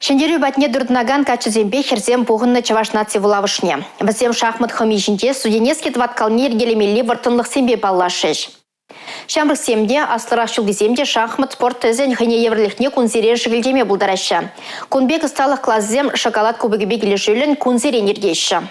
Шендерю батне дурднаган качызембе херзем буғынны чаваш наци вулавышне. Бізем шахмат хомижінде студенески тваткалнер гелемелі вартынлық сембе баллашыш. Шамрық семде аслырақ шылдеземде шахмат спорт тезен хыне еврлихне кунзере жығылдеме бұлдарашы. Кунбек ысталық классзем шоколад кубыгібе келешілін кунзере нергеші.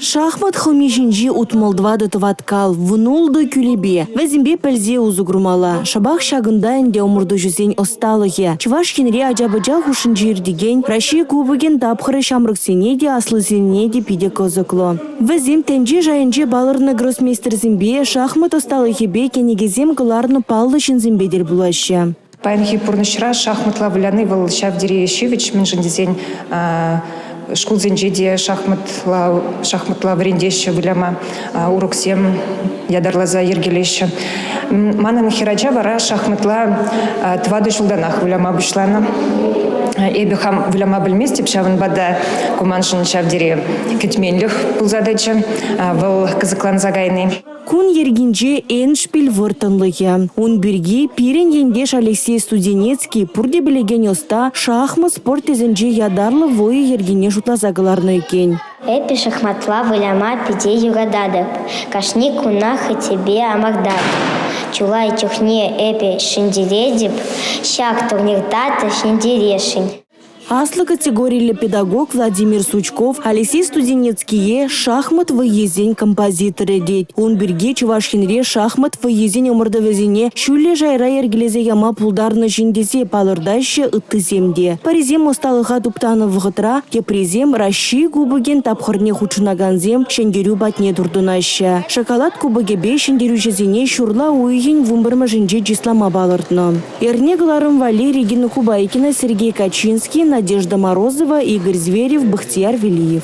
Шахмат хомижинжи утмалдвады тваткал, внулды күлебе. Везімбе пәлзе узугрумала. Шабах шагында әнде омырды жүзен осталығы. Чываш кенре ажабыжа хушын жердеген. Раши кубыген тапхыры шамрықсене де аслызене де пиде козыклы. Везім тенже жайынже балырны гроссмейстер зімбе шахмат осталығы бе кенегезем кыларны палды шынзімбедер бұлашы. Пайнхи пурнышра шахматла вляны был Шавдирий Ещевич, менжендезень шкулзенжеде шахматла врендеща вляма урок 7 ядарлаза ергелеща. Манан хираджа вара шахматла твады шулданах вляма бушлана. Эбихам вляма бельместе пшаван бада куманшин Шавдирий кетменлих был задача был казаклан загайный. Кун ергенже эншпиль выртынлығы. Он бірге пирен ендеш Алексей Студенецкий пурде білеген оста шахмат спорт тезенже ядарлы войы ергене жутлазағыларны екен. Эпи шахматла выляма пиде югададып. Кашни кунах и тебе амагдат. Чулай чухне эпи шиндередип. Шак турниртата шиндерешень. Аслы категорийный педагог Владимир Сучков Алексей Студенецкие шахмат выездень композиторы дейт. Он бірге Чувашхинре шахмат выездень омырдавезіне шүлі жайра ергелезе яма пулдарны жиндесе палырдайшы ыттыземде. Паризем осталыға туптаны вғытра, кепрезем Раши кубыген тапхырне хучынаганзем шендерю батне турдунайшы. Шоколад кубыгебе шендерю жезіне шурла уйын вумбырма жинже жислама балырдны. Эрнегларым Валерий Гена Кубайкина, Сергей Качинский, Надежда Морозова, Игорь Зверев, Бахтияр Велиев.